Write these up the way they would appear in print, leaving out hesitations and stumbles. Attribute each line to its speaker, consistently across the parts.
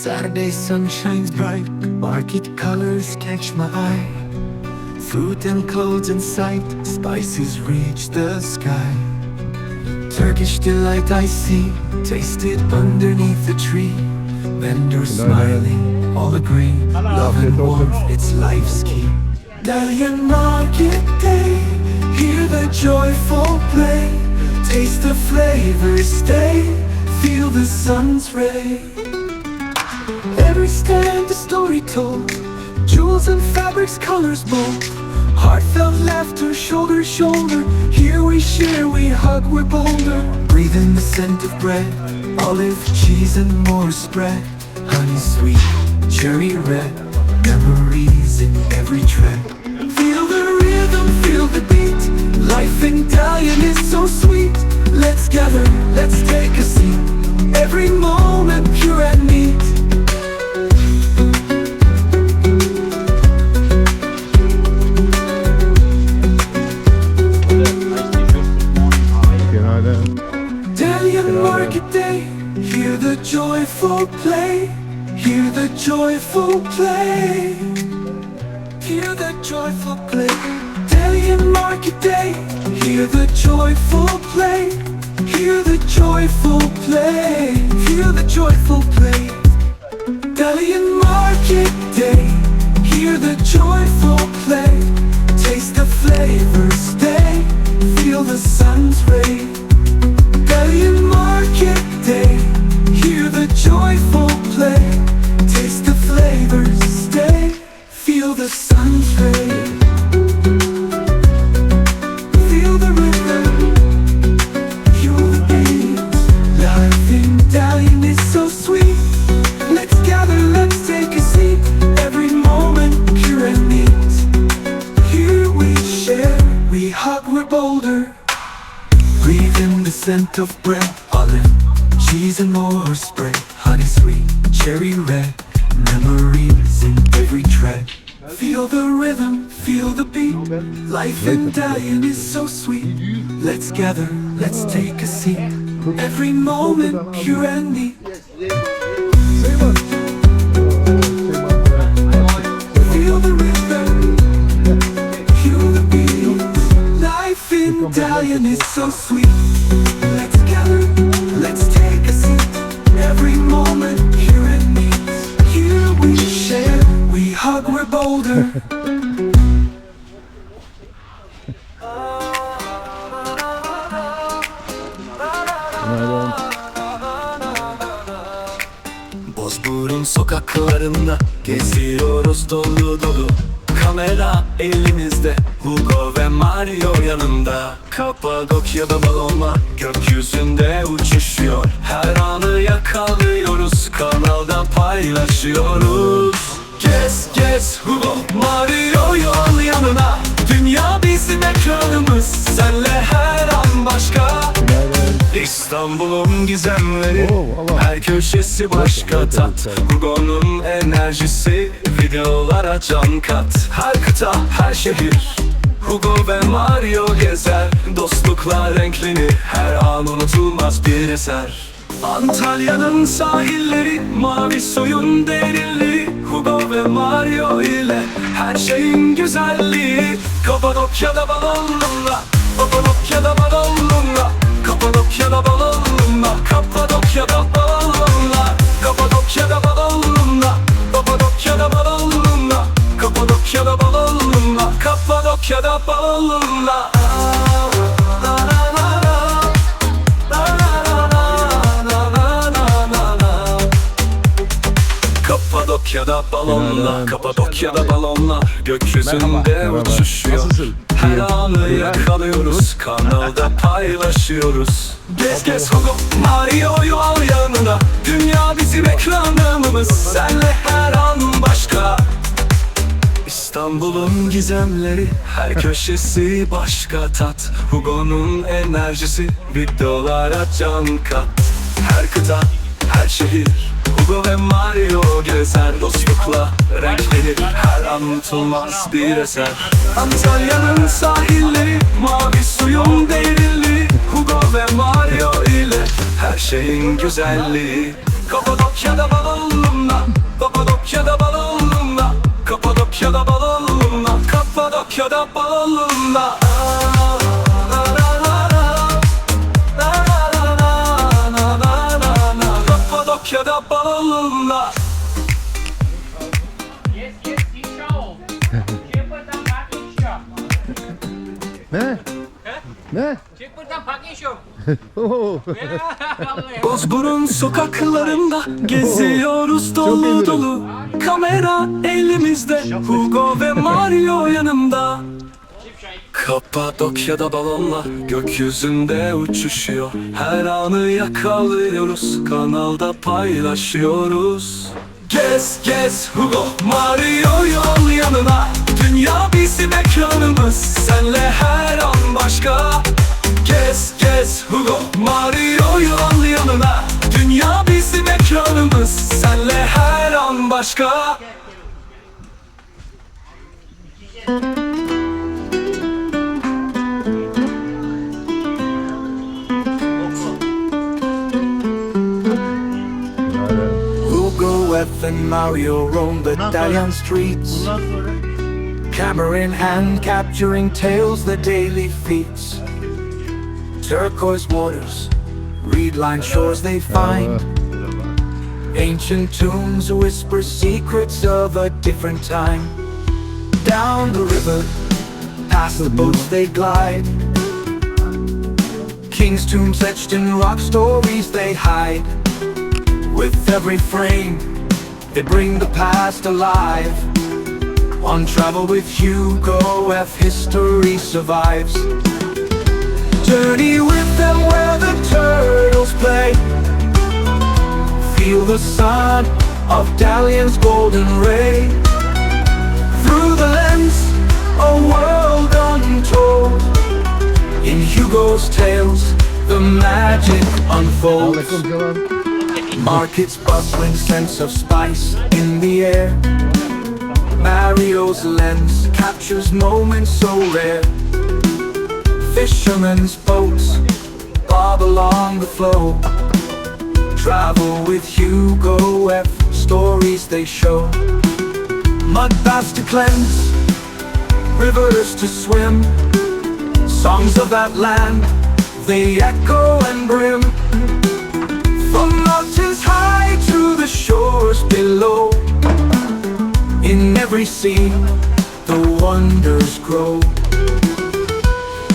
Speaker 1: Saturday sun shines bright, market colors catch my eye. Food and clothes in sight, spices reach the sky. Turkish delight I see, tasted underneath the tree. Vendors smiling, all agree, love and warmth, it's life's key. Dalyan market day, hear the joyful play. Taste the flavors, stay, feel the sun's ray. Every stand a story told, jewels and fabrics, colors bold. Heartfelt laughter, shoulder to shoulder. Here we share, we hug, we're bolder. Breathe in the scent of bread, olive, cheese and more spread. Honey sweet, cherry red, memories in every tread. Feel the rhythm, feel the beat. Life in Dalyan is so sweet. Let's gather, let's take a seat. Every moment pure and neat. Dalyan market day, hear the joyful play. Hear the joyful play. Hear the joyful play. Dalyan market day, hear the joyful play. Hear the joyful play. Hear the joyful play. Dalyan market day, hear the joyful play. Taste the flavors, stay, feel the sun's ray. Dalyan market day, hear the joyful play. Taste the flavors, stay, feel the sun's ray. Feel the rhythm, feel the beat. Life in Dalyan is so sweet. Let's gather, let's take a seat. Every moment pure and neat. Here we share, we hug, we're bolder. Breathe in the scent of bread, olive, cheese and more spread. Honey sweet, cherry red, memories in every tread. Feel the rhythm, feel the beat. Life in Dalyan is so sweet. Let's gather, let's take a seat. Every moment pure and neat. Feel the rhythm, feel the beat. Life in Dalyan is so sweet. Let's gather, let's take a seat. Every moment pure and neat. Here we share, we hug, we're bolder. Bozburun sokaklarında geziyoruz dolu dolu. Kamera elimizde, Hugo ve Mario yanında. Kapadokya'da balonlar gökyüzünde uçuşuyor. Her anı yakalıyoruz, kanalda paylaşıyoruz. Gez gez Hugo, Mario'yu al yanına. Dünya bizim ekranımız, senle her an başka. İstanbul'un gizemleri, her köşesi başka tat. Hugo'nun enerjisi, videolara can kat. Her kıta, her şehir, Hugo ve Mario gezer. Dostlukla renklenir, her an unutulmaz bir eser. Antalya'nın sahilleri, mavi suyun derinliği. Hugo ve Mario ile her şeyin güzelliği. Kapadokya'da balonla, Kapadokya'da balonla, Kapadokya'da balonla, Kapadokya'da balonla, Kapadokya'da balonla, Kapadokya'da balonla, Kapadokya'da balonla, Kapadokya'da balonla. Kapadokya'da balonla, Kapadokya'da balonla gökyüzünde uçuşuyor. Her anı yakalıyoruz, kanalda paylaşıyoruz. Gez gez Hugo, Mario'yu al yanına. Dünya bizim ekranımız, senle her an başka. İstanbul'un gizemleri, her köşesi başka tat. Hugo'nun enerjisi, videolara can kat. Her kıta, her şehir, Hugo ve Mario gezer. Dostlukla renklenir, her an unutulmaz bir eser. Antalya'nın sahilleri, mavi suyun derinliği. Hugo ve Mario ile her her şeyin güzelliği. Kapadokya'da balonumla, Kapadokya'da balonumla, Kapadokya'da balonumla, Kapadokya'da balonumla. Kapadokya'da balonumla.
Speaker 2: Ne? Ne?
Speaker 1: Bozburun sokaklarında geziyoruz dolu dolu. Kamera elimizde, Hugo ve Mario yanımda. Kapadokya'da balonlar gökyüzünde uçuşuyor. Her anı yakalıyoruz, kanalda paylaşıyoruz. Gez gez Hugo, Mario yol yanına. Dünya bizim ekranımız, senle her an başka. Gez gez Hugo, Mario yol yanına. Dünya bizim ekranımız, senle her an başka. Hugo and Mario roam the Dalyan streets, camera in hand, capturing tales, the daily feats. Turquoise waters, reed-lined shores they find. Ancient tombs whisper secrets of a different time. Down the river, past the boats they glide. King's tombs etched in rock, stories they hide. With every frame, they bring the past alive. On travel with Hugo F, history survives. Journey with them where the turtles play. Feel the sun of Dalyan's golden ray. Through the lens, a world untold. In Hugo's tales, the magic unfolds. Markets bustling, sense of spice in the air. Mario's lens captures moments so rare. Fishermen's boats bob along the flow. Travel with Hugo F, stories they show. Mud baths to cleanse, rivers to swim. Songs of that land, they echo and brim. From mountains high to the shores below. In every scene, the wonders grow.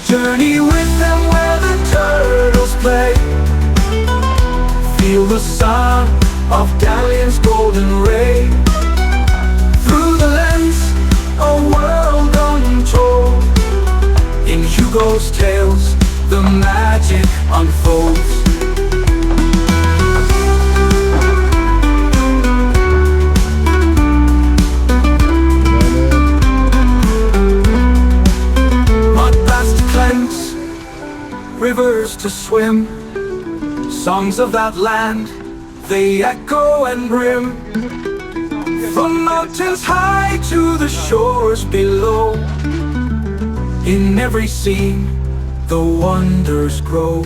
Speaker 1: Journey with them where the turtles play. Feel the sun of Dalyan's golden ray. Through the lens, a world untold. In Hugo's tales, the magic unfolds. Rivers to swim, songs of that land, they echo and brim. From mountains high to the shores below. In every scene, the wonders grow.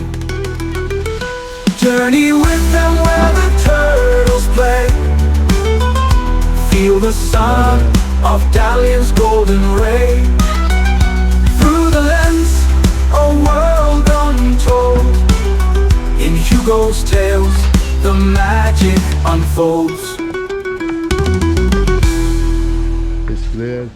Speaker 1: Journey with them where the turtles play. Feel the sun of Dalyan's golden ray. Through the lens, a world untold. In Hugo's tales, the magic unfolds.
Speaker 2: Teşekkürler.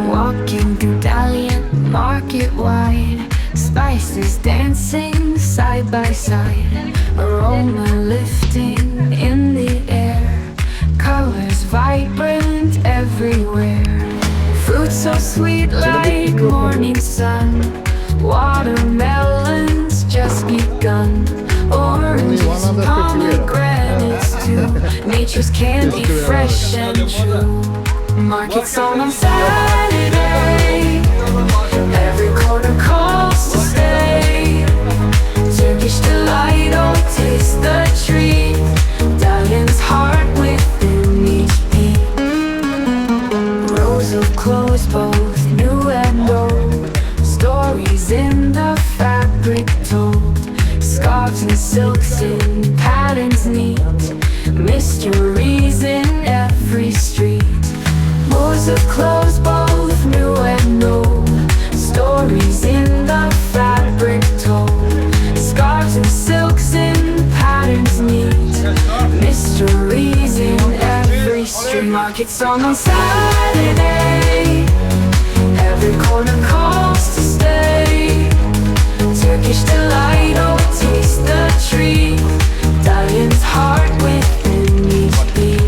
Speaker 3: Walking through Dalyan market wide, spices dancing side by side, aroma lifting in the air, colors vibrant everywhere. Fruits so sweet like morning sun, watermelons just begun, oranges, pomegranates too, nature's candy fresh and true. Markets on Saturday, every corner calls to stay. Turkish delight, oh taste the treat, Dalyan's heart within each piece. Markets on Saturday. Every corner calls to stay. Turkish delight, oh taste the treat. Dalyan's heart within each beat.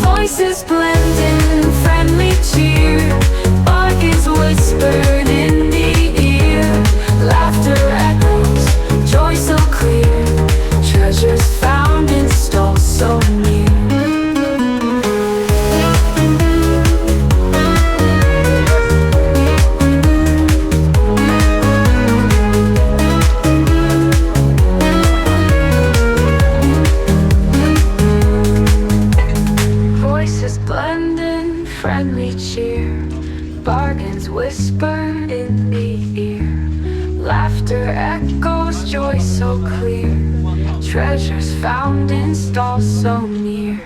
Speaker 3: Voices blending, friendly cheer. Bargains whispered in the ear. Laughter echoes, joy so clear. Treasures found in stalls so near. Friendly cheer, bargains whisper in the ear. Laughter echoes, joy so clear. Treasures found in stalls so near.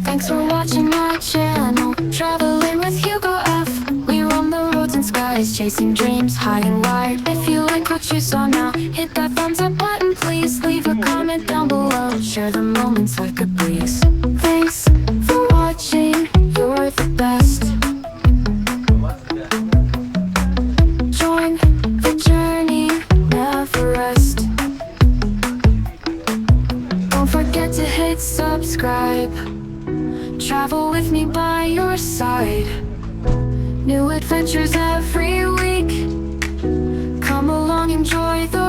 Speaker 3: Thanks for watching my channel, traveling with Hugo F. We roam the roads and skies, chasing dreams high and wide. If you like what you saw now, hit that thumbs up button, please. Leave a comment down below, share the moments like a breeze. Thanks for watching, you're the best. Join the journey, never rest. Don't forget to hit subscribe. Travel with me by your side. New adventures every week. Come along, enjoy the